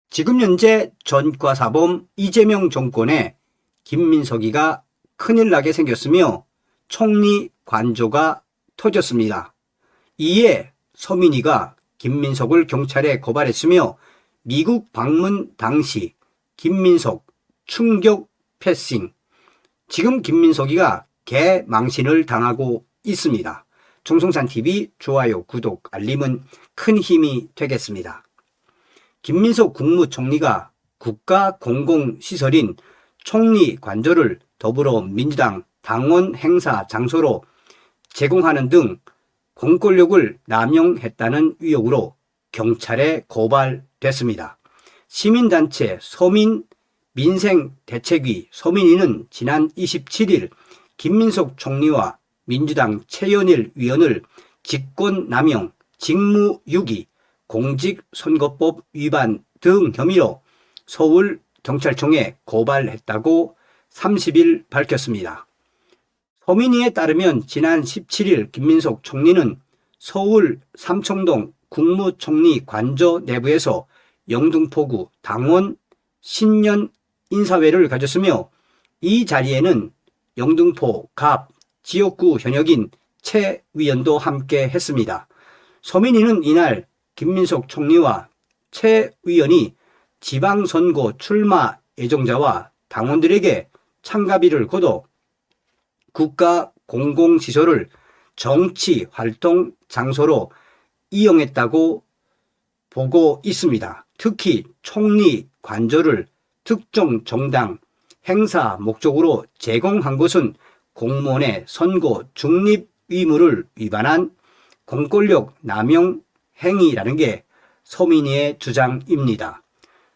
지금 현재 전과사범 이재명 정권에 김민석이가 큰일 나게 생겼으며 총리 관조가 터졌습니다. 이에 서민이가 김민석을 경찰에 고발했으며 미국 방문 당시 김민석 충격 패싱, 지금 김민석이가 개망신을 당하고 있습니다. 총성산TV 좋아요, 구독, 알림은 큰 힘이 되겠습니다. 김민석 국무총리가 국가공공시설인 총리 관저를 더불어민주당 당원 행사 장소로 제공하는 등 공권력을 남용했다는 의혹으로 경찰에 고발됐습니다. 시민단체 서민민생대책위 서민위는 지난 27일 김민석 총리와 민주당 최현일 위원을 직권남용, 직무유기, 공직선거법 위반 등 혐의로 서울경찰청에 고발했다고 30일 밝혔습니다. 서민위에 따르면 지난 17일 김민석 총리는 서울 삼청동 국무총리 관저 내부에서 영등포구 당원 신년 인사회를 가졌으며 이 자리에는 영등포 갑 지역구 현역인 최 위원도 함께 했습니다. 서민위는 이날 김민석 총리와 최 위원이 지방선거 출마 예정자와 당원들에게 참가비를 거둬 국가공공시설을 정치활동 장소로 이용했다고 보고 있습니다. 특히 총리 관저를 특정 정당 행사 목적으로 제공한 것은 공무원의 선거 중립 의무를 위반한 공권력 남용 행위라는 게 서민위의 주장입니다.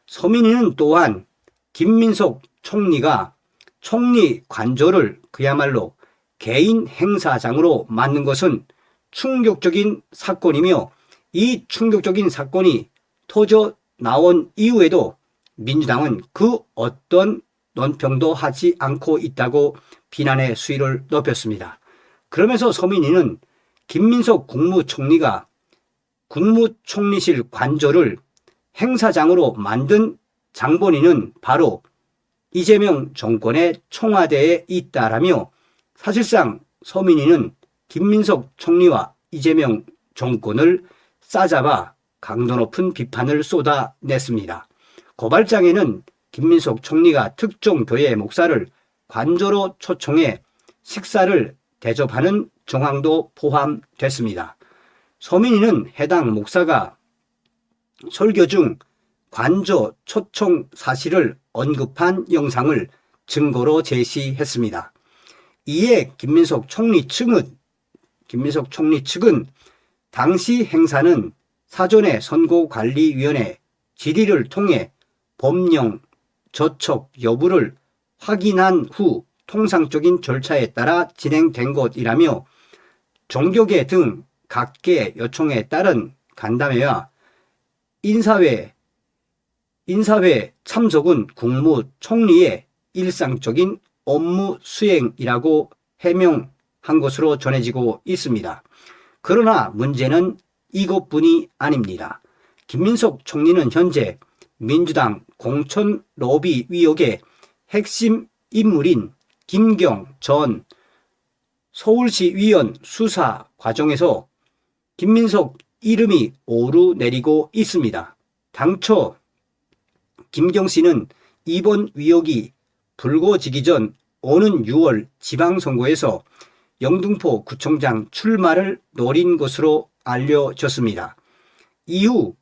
서민위는 또한 김민석 총리가 총리 관저를 그야말로 개인 행사장으로 만든 것은 충격적인 사건이며 이 충격적인 사건이 터져 나온 이후에도 민주당은 그 어떤 논평도 하지 않고 있다고 비난의 수위를 높였습니다. 그러면서 서민위는 김민석 국무총리가 국무총리실 관저를 행사장으로 만든 장본인은 바로 이재명 정권의 청와대에 있다라며 사실상 서민위는 김민석 총리와 이재명 정권을 싸잡아 강도 높은 비판을 쏟아냈습니다. 고발장에는 김민석 총리가 특정 교회 목사를 관저로 초청해 식사를 대접하는 정황도 포함됐습니다. 서민위는 해당 목사가 설교 중 관저 초청 사실을 언급한 영상을 증거로 제시했습니다. 이에 김민석 총리 측은 당시 행사는 사전에 선거관리위원회 질의를 통해 법령 저촉 여부를 확인한 후 통상적인 절차에 따라 진행된 것이라며 종교계 등 각계 요청에 따른 간담회와 인사회 참석은 국무총리의 일상적인 업무 수행이라고 해명한 것으로 전해지고 있습니다. 그러나 문제는 이것뿐이 아닙니다. 김민석 총리는 현재 민주당 공천 로비 의혹의 핵심 인물인 김경 전 서울시의원 수사 과정에서 김민석 이름이 오르내리고 있습니다. 당초 김경 씨는 이번 의혹이 불거지기 전 오는 6월 지방선거에서 영등포 구청장 출마를 노린 것으로 알려졌습니다. 이후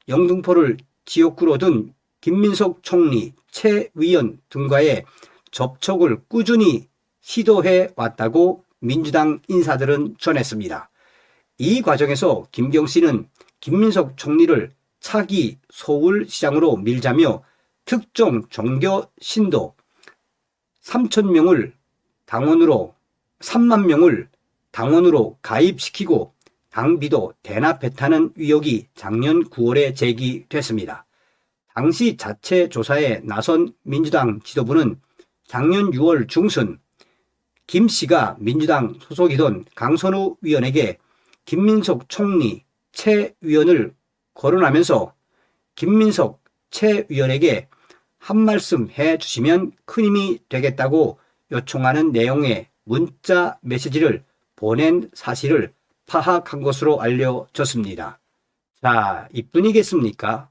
영등포를 지역구로 둔 김민석 총리, 최 위원 등과의 접촉을 꾸준히 시도해 왔다고 민주당 인사들은 전했습니다. 이 과정에서 김경 씨는 김민석 총리를 차기 서울시장으로 밀자며 특정 종교 신도 3만 명을 당원으로 가입시키고 당비도 대납했다는 의혹이 작년 9월에 제기됐습니다. 당시 자체 조사에 나선 민주당 지도부는 작년 6월 중순 김 씨가 민주당 소속이던 강선우 위원에게 김민석 총리, 최 위원을 거론하면서 김민석 최 위원에게 한 말씀 해 주시면 큰 힘이 되겠다고 요청하는 내용의 문자 메시지를 보낸 사실을 파악한 것으로 알려졌습니다. 자, 이뿐이겠습니까?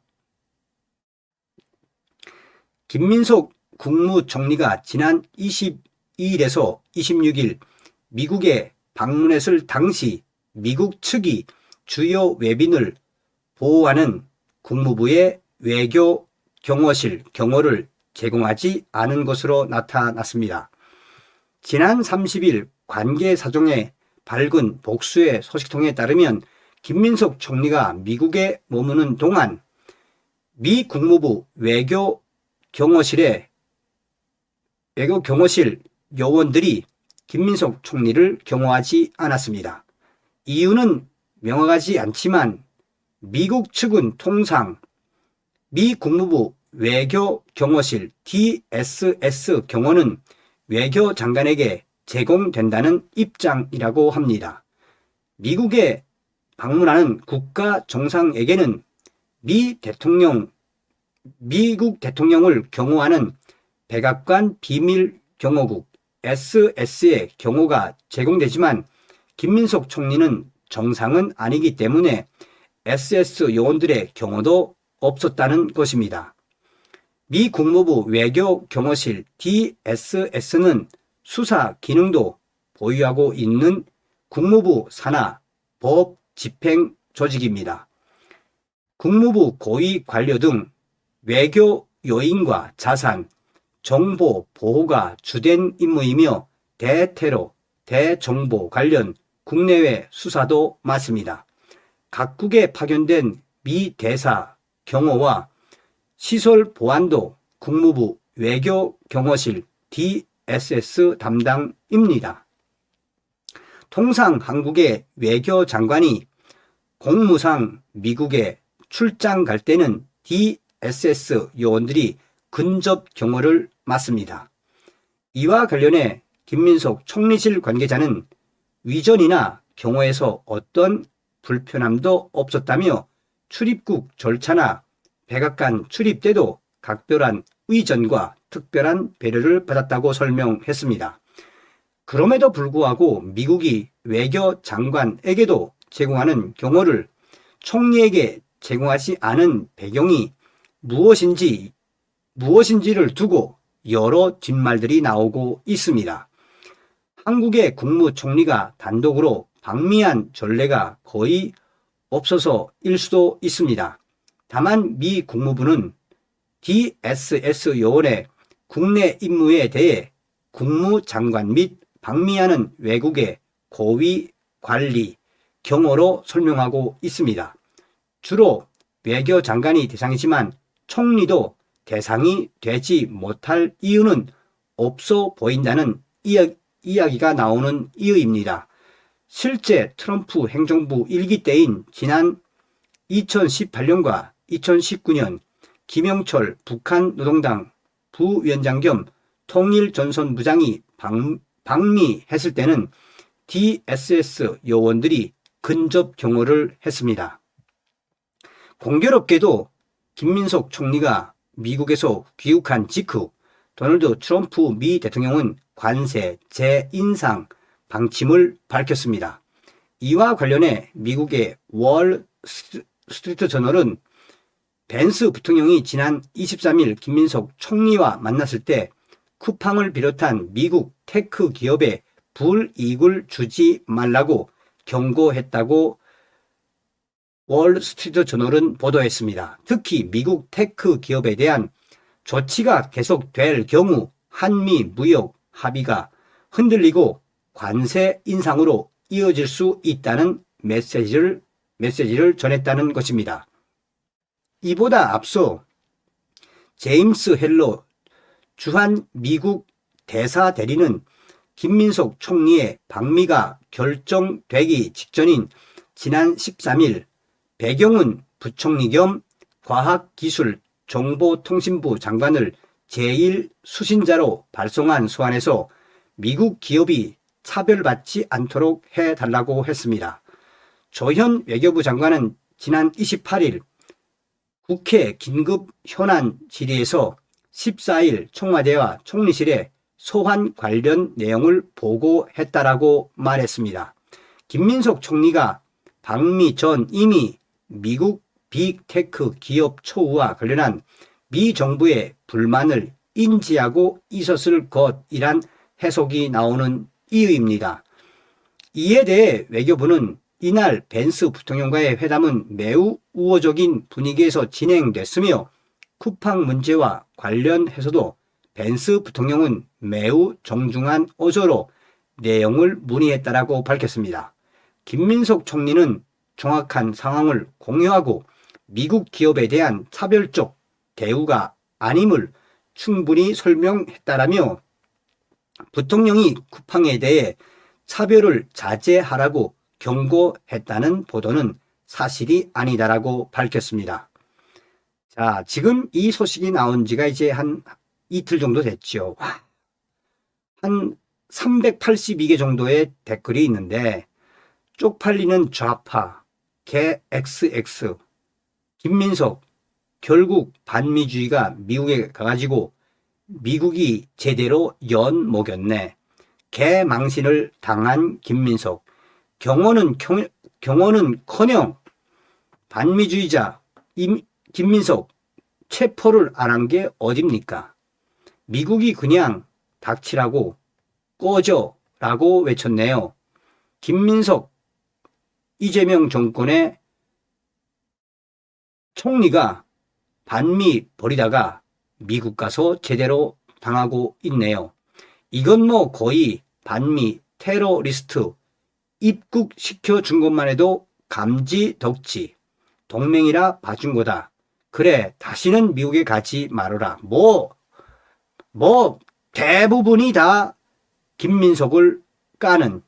김민석 국무총리가 지난 22일에서 26일 미국에 방문했을 당시 미국 측이 주요 외빈을 보호하는 국무부의 외교 경호실 경호를 제공하지 않은 것으로 나타났습니다. 지난 30일 관계사정에 밝은 복수의 소식통에 따르면 김민석 총리가 미국에 머무는 동안 미 국무부 외교 경호실 요원들이 김민석 총리를 경호하지 않았습니다. 이유는 명확하지 않지만 미국 측은 통상 미 국무부 외교 경호실 DSS 경호는 외교 장관에게 제공된다는 입장이라고 합니다. 미국에 방문하는 국가 정상에게는 미국 대통령을 경호하는 백악관 비밀경호국 SS의 경호가 제공되지만 김민석 총리는 정상은 아니기 때문에 SS 요원들의 경호도 없었다는 것입니다. 미 국무부 외교 경호실 DSS는 수사 기능도 보유하고 있는 국무부 산하 법 집행 조직입니다. 국무부 고위 관료 등 외교 요인과 자산, 정보 보호가 주된 임무이며 대테러, 대정보 관련 국내외 수사도 맡습니다. 각국에 파견된 미 대사 경호와 시설 보안도 국무부 외교 경호실 DSS 담당입니다. 통상 한국의 외교장관이 공무상 미국에 출장 갈 때는 DSS 요원들이 근접 경호를 맡습니다. 이와 관련해 김민석 총리실 관계자는 위전이나 경호에서 어떤 불편함도 없었다며 출입국 절차나 백악관 출입 때도 각별한 의전과 특별한 배려를 받았다고 설명했습니다. 그럼에도 불구하고 미국이 외교장관에게도 제공하는 경호를 총리에게 제공하지 않은 배경이 무엇인지를 두고 여러 뒷말들이 나오고 있습니다. 한국의 국무총리가 단독으로 방미한 전례가 거의 없어서일 수도 있습니다. 다만 미 국무부는 DSS 요원의 국내 임무에 대해 국무장관 및 방미하는 외국의 고위 관리, 경호로 설명하고 있습니다. 주로 외교장관이 대상이지만 총리도 대상이 되지 못할 이유는 없어 보인다는 이야기가 나오는 이유입니다. 실제 트럼프 행정부 1기 때인 지난 2018년과 2019년 김영철 북한 노동당 부위원장 겸 통일전선부장이 방미했을 때는 DSS 요원들이 근접 경호를 했습니다. 공교롭게도 김민석 총리가 미국에서 귀국한 직후 도널드 트럼프 미 대통령은 관세 재인상 방침을 밝혔습니다. 이와 관련해 미국의 월 스트리트 저널은 벤스 부통령이 지난 23일 김민석 총리와 만났을 때 쿠팡을 비롯한 미국 테크 기업에 불이익을 주지 말라고 경고했다고 월 스트리트 저널은 보도했습니다. 특히 미국 테크 기업에 대한 조치가 계속될 경우 한미 무역 합의가 흔들리고 관세 인상으로 이어질 수 있다는 메시지를 전했다는 것입니다. 이보다 앞서 제임스 헬러 주한 미국 대사 대리는 김민석 총리의 방미가 결정되기 직전인 지난 13일 배경훈 부총리 겸 과학기술정보통신부 장관을 제1수신자로 발송한 소환에서 미국 기업이 차별받지 않도록 해달라고 했습니다. 조현 외교부 장관은 지난 28일 국회 긴급 현안 질의에서 14일 청와대와 총리실에 소환 관련 내용을 보고했다라고 말했습니다. 김민석 총리가 방미 전 이미 미국 빅테크 기업 초우와 관련한 미 정부의 불만을 인지하고 있었을 것이란 해석이 나오는 이유입니다. 이에 대해 외교부는 이날 벤스 부통령과의 회담은 매우 우호적인 분위기에서 진행됐으며 쿠팡 문제와 관련해서도 벤스 부통령은 매우 정중한 어조로 내용을 문의했다라고 밝혔습니다. 김민석 총리는 정확한 상황을 공유하고 미국 기업에 대한 차별적 대우가 아님을 충분히 설명했다라며 부통령이 쿠팡에 대해 차별을 자제하라고 경고했다는 보도는 사실이 아니다라고 밝혔습니다. 자, 지금 이 소식이 나온 지가 이제 한 이틀 정도 됐죠. 한 382개 정도의 댓글이 있는데 쪽팔리는 좌파, 개 XX, 김민석, 결국 반미주의가 미국에 가가지고 미국이 제대로 연 먹였네. 개망신을 당한 김민석. 경호는커녕 반미주의자 김민석 체포를 안 한 게 어딥니까? 미국이 그냥 닥치라고 꺼져라고 외쳤네요. 김민석 이재명 정권의 총리가 반미 버리다가 미국 가서 제대로 당하고 있네요. 이건 뭐 거의 반미 테러리스트 입국시켜 준 것만 해도 감지 덕지 동맹이라 봐준 거다. 그래 다시는 미국에 가지 말아라. 뭐 대부분이 다 김민석을 까는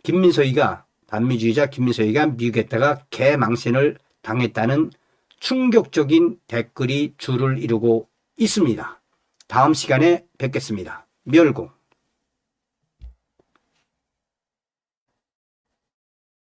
김민석이가 반미주의자 김민석이가 미국에다가 개망신을 당했다는 충격적인 댓글이 줄을 이루고 있습니다. 다음 시간에 뵙겠습니다. 멸공.